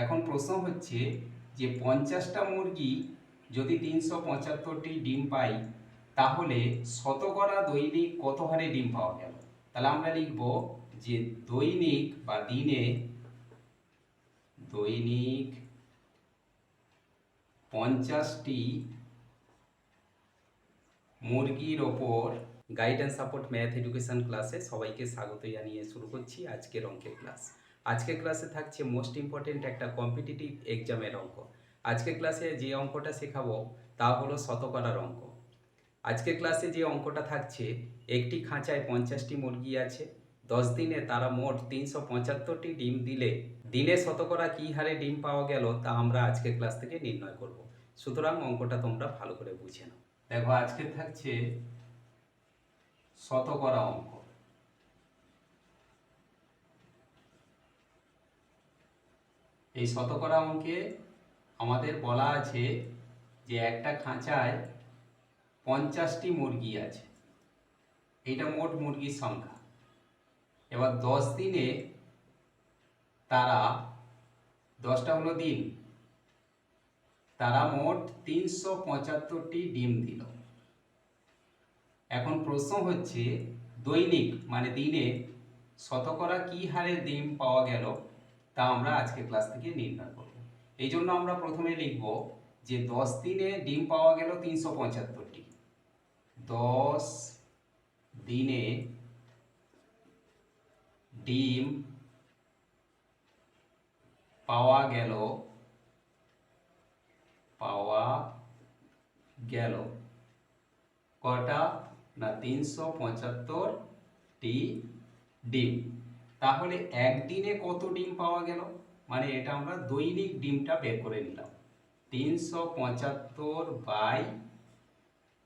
এখন প্রশ্ন হচ্ছে যে 50টা মুরগি যদি 375টি ডিম পাই তাহলে শতকরা দৈনিক কত হারে ডিম পাওয়া গেল। তাহলে আমরা লিখব যে দৈনিক বা দিনে দৈনিক 50টি মুরগির ওপর গাইডেন্স সাপোর্ট ম্যাথ এডুকেশন ক্লাসে সবাইকে স্বাগত জানিয়ে শুরু করছি আজকের অঙ্কের ক্লাস। আজকের ক্লাসে থাকছে মোস্ট ইম্পর্টেন্ট একটা কম্পিটিটিভ এক্সামের অঙ্ক। আজকের ক্লাসে যে অঙ্কটা শেখাবো তা হলো শতকরার অঙ্ক। আজকের ক্লাসে যে অঙ্কটা থাকছে, একটি খাঁচায় 50টি মুরগি আছে, 10 দিনে তারা মোট 375টি ডিম দিলে দিনে শতকরা কী হারে ডিম পাওয়া গেল তা আমরা আজকের ক্লাস থেকে নির্ণয় করব। সুতরাং অঙ্কটা তোমরা ভালো করে বুঝে নাও। দেখো, আজকে থাকছে শতকরা অঙ্ক। এই শতকরা অঙ্কে আমাদের বলা আছে যে একটা খাঁচায় 50টি মুরগি আছে, এইটা মোট মুরগির সংখ্যা। এবার 10 দিনে তারা 10টা হলো দিন, তারা মোট 375টি ডিম দিল। এখন প্রশ্ন হচ্ছে দৈনিক মানে দিনে শতকরা কি হারে ডিম পাওয়া গেল তা আমরা আজকে ক্লাস থেকে নির্ণয় করব। এই জন্য আমরা প্রথমে লিখব যে 10 দিনে ডিম পাওয়া গেল 375টি। 10 দিনে ডিম পাওয়া গেল কটা না 375টি ডিম। তাহলে একদিনে কত ডিম পাওয়া গেল, মানে এটা আমরা দৈনিক ডিমটা বের করে নিলাম। 375 বাই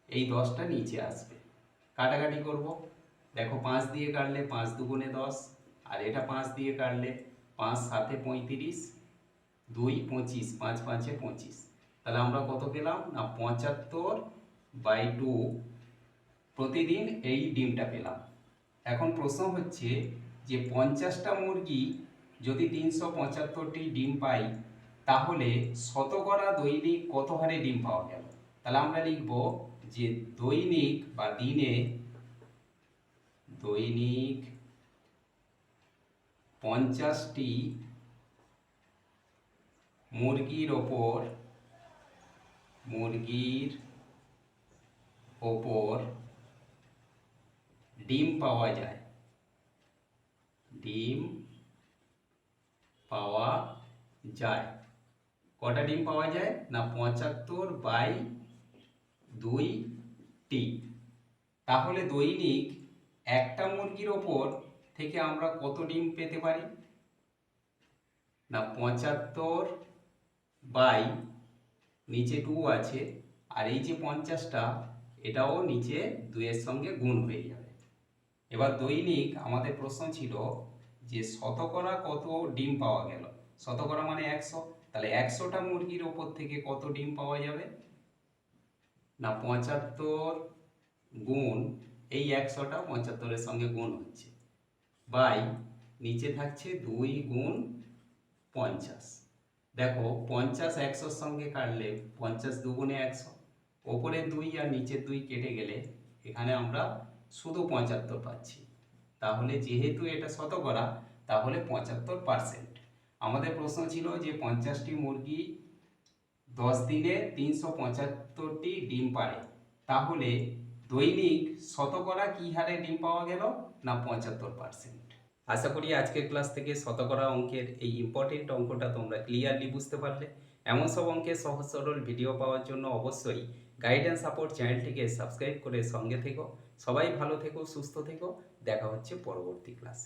এই 10টা নিচে আসবে, কাটাকাটি করব। দেখো, 5 দিয়ে কাটলে 5 দুগুণে 10, আর এটা 5 দিয়ে কাটলে 5 7 35, 2 25, 5 5 25। তাহলে আমরা কত পেলাম না 75/2 প্রতিদিন এই ডিমটা পেলাম। এখন প্রশ্ন হচ্ছে যে 50টা মুরগি যদি 375টি ডিম পাই তাহলে শতকরা দৈনিক কত হারে ডিম পাওয়া গেল। তাহলে আমরা লিখব যে দৈনিক বা দিনে দৈনিক 50টি মুরগির ওপর ডিম পাওয়া যায়। কটা ডিম পাওয়া যায় না 75/2টি। তাহলে দৈনিক একটা মুরগির ওপর থেকে আমরা কত ডিম পেতে পারি না 75 বাই নিচে 2 আছে, আর এই যে 50টা এটাও নিচে 2 এর সঙ্গে গুণ হয়ে যাবে। এবার দৈনিক আমাদের প্রশ্ন ছিল যে শতকরা কত ডিম পাওয়া গেল। শতকরা মানে 100, তাহলে 100টা মুরগির ওপর থেকে কত ডিম পাওয়া যাবে না 75 গুণ এই 100টা 75-এর সঙ্গে গুণ হচ্ছে, বাই নিচে থাকছে 2 গুণ 50। দেখো, 50 100-র সঙ্গে কাটলে 50 দুগুণে 100, ওপরে 2 আর নিচের 2 কেটে গেলে এখানে আমরা শুধু 75 পাচ্ছি। তাহলে যেহেতু এটা শতকরা তাহলে 75%। আমাদের প্রশ্ন ছিল যে 50টি মুরগি 10 দিনে 375টি ডিম পারে, তাহলে দৈনিক শতকরা কি হারে ডিম পাওয়া গেল না 75%। আশা করি আজকের ক্লাস থেকে শতকরা অঙ্কের এই ইম্পর্টেন্ট অঙ্কটা তোমরা ক্লিয়ারলি বুঝতে পারলে। এমন সব অঙ্কের সহজ সরল ভিডিও পাওয়ার জন্য অবশ্যই গাইডেন্স সাপোর্ট চ্যানেলটিকে সাবস্ক্রাইব করে সঙ্গে থেকো। সবাই ভালো থেকো, সুস্থ থেকো। দেখা হচ্ছে পরবর্তী ক্লাসে।